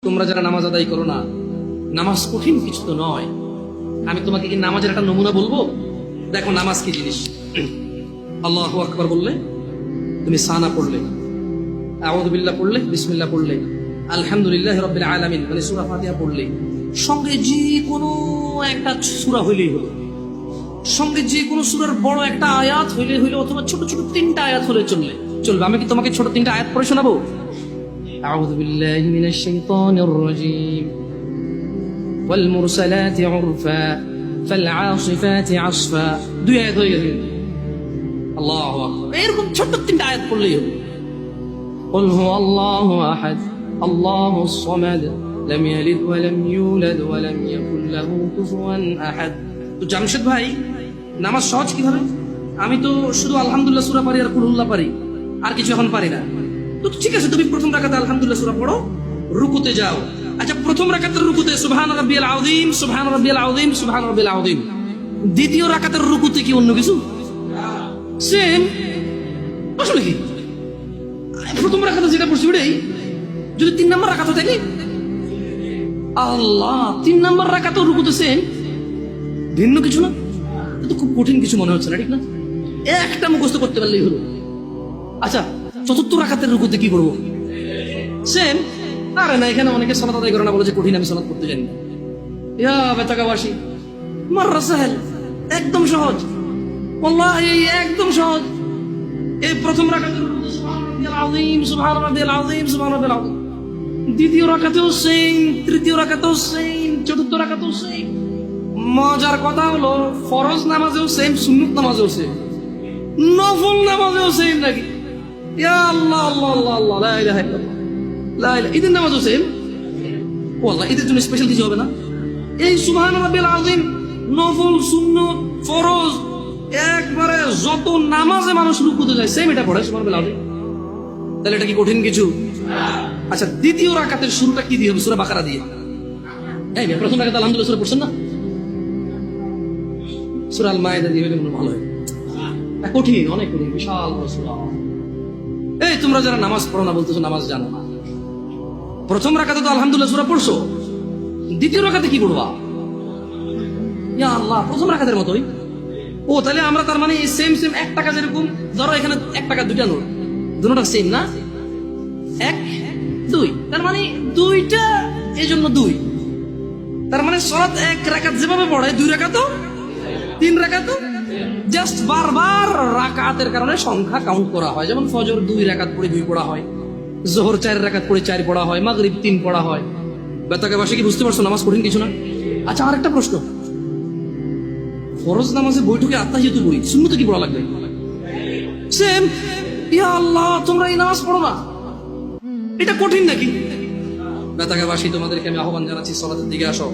তোমরা যারা নামাজ আদায় করো না, নামাজ কঠিন কিছু তো নয়। আমি তোমাকে কি নামাজের একটা নমুনা বলবো? দেখো নামাজ কি জিনিস। আল্লাহু আকবার বললে, তুমি সানা পড়লে, আউযু বিল্লাহ পড়লে, বিসমিল্লাহ পড়লে, আলহামদুলিল্লাহি রাব্বিল আলামিন মানে সূরা ফাতিহা পড়লে, সঙ্গে যে কোনো একটা সূরা হইলেই হলো, সঙ্গে যে কোনো সূরার বড় একটা আয়াত হইলে হইলো, অথবা ছোট ছোট তিনটা আয়াত হলে চলবে। আমি কি তোমাকে ছোট তিনটা আয়াত পড়ে শোনাবো? আউযু বিল্লাহি মিনাশ শাইতানির রাজীম, ওয়াল মুরসালাতি উরফা ফাল আসিফাতি আসফা। দুই আয়াত হয়ে গেছে। আল্লাহু আকবার। এরকম ছোট তিনটা আয়াত পড়লেই হলো। কুল হুয়াল্লাহু আহাদ আল্লাহুস সামাদ লাম ইয়ালিদ ওয়া লাম ইউলাদ ওয়া লাম ইয়াকুল লাহু কুফুয়ান আহাদ। তো জামশেদ ভাই, নামাজ সহজ কিভাবে? আমি তো শুধু আলহামদুলিল্লাহ সূরা পারি আর কুল হুল্লাহ পারি, আর কিছু এখন পারি না। তো ঠিক আছে, তুমি প্রথম রাকাতে আলহামদুলিল্লাহ সূরা পড়ো, রুকুতে যাও। আচ্ছা, প্রথম রাকাতের রুকুতে সুবহান রাব্বিয়াল আযীম, সুবহান রাব্বিয়াল আযীম, সুবহান রাব্বিয়াল আযীম। দ্বিতীয় রাকাতের রুকুতে কি অন্য কিছু? সেম। আসলে কি প্রথম রাকাতে যেটা পড়ছি ওটাই, যদি 3 নম্বর রাকাতে থাকে, আল্লাহ 3 নম্বর রাকাতেও রুকুতে সেম, ভিন্ন কিছু না। এটা তো খুব কঠিন কিছু মনে হচ্ছে না, ঠিক না? একটা মুখস্থ করতে পারলেই হলো। আচ্ছা, চতুর্থ রাকাতের রুকুতে কি করবো? সেম। আরে না, এখানে অনেকে সালাত আদায় করে না, বলে যে কঠিন, আমি সালাত করতে জানি না। ইয়া বেতাকাবাসী, মাররা সাহেল, একদম সহজ, ওয়াল্লাহি একদম সহজ। এই প্রথম রাকাতের রুকুতে সুবহান রাব্বিয়াল আযীম, সুবহান রাব্বিয়াল আযীম, সুবহান রাব্বিয়াল আযীম। দ্বিতীয় রাকাতেও সেম, তৃতীয় রাকাতেও সেম, চতুর্থ রাকাতেও সেম। মজার কথা হলো, ফরজ নামাজেও সেম, সুন্নত নামাজেও সেম, নফল নামাজেও সেম নাকি? ইয়া আল্লাহ আল্লাহ আল্লাহ আল্লাহ, লা ইলাহা ইল্লাল্লাহ, লা ইলাহা। ঈদের নামাজও সেম। ওয়াল্লাহ ঈদের জন্য স্পেশাল কিছু হবে না? এই সুবহান রাব্বিয়াল আযীম, নফল, সুন্নত, ফরজ, একবারে যত নামাজে মানুষ রুকুতে যায় সেম এটা পড়ে সুবহান রাব্বিয়াল আযীম। তাহলে এটা কি কঠিন কিছু? আচ্ছা, দ্বিতীয় রাকাতের শুরুটা কি দিয়ে হবে? সূরা বাকারা দিয়ে। এই প্রথম রাকাতে আলহামদুলিল্লাহ সূরা পড়ছেন না? সূরা আল মায়েদা দিয়ে হলে মনে ভালো হয়। কঠিন, অনেক কঠিন, বিশাল সূরা। এই তোমরা যারা নামাজ পড়ো না বলতেছো নামাজ জানো না। প্রথম রাকাতে তো আলহামদুলিল্লাহ সূরা পড়ছো, দ্বিতীয় রাকাতে কি পড়বা? ইয়া আল্লাহ, প্রথম রাকাতের মতোই। ও তাহলে আমরা তার মানে সেম সেম 1 টাকা, যেরকম ধরো এখানে 1 টাকা দুইটা নোট, দুটোটা সেম না? 1 2, তার মানে দুইটা, এই জন্য 2। তার মানে সালাত 1 রাকাত যেভাবে পড়ে, 2 রাকাতও 3 রাকাতও, জাস্ট বারবার রাকাতের কারণে সংখ্যা কাউন্ট করা হয়। যেমন ফজর 2 রাকাত পড়ে 2 পড়া হয়, যোহর 4 রাকাত পড়ে 4 পড়া হয়, মাগরিব 3 পড়া হয়। বেতাকাবাসী কি বুঝতে পারছো নামাজ কঠিন কিছু না? আচ্ছা, আরেকটা প্রশ্ন, ফরজ নামাজে বৈঠকে আত্তাহিয়াতু পড়ি, সুন্নতে কি পড়া লাগবে? সেম। ইয়া আল্লাহ, তোমরা এই নামাজ পড়ো না, এটা কঠিন নাকি? বেতাকাবাসী, তোমাদেরকে আমি আহ্বান জানাচ্ছি, সালাতের দিকে আসো।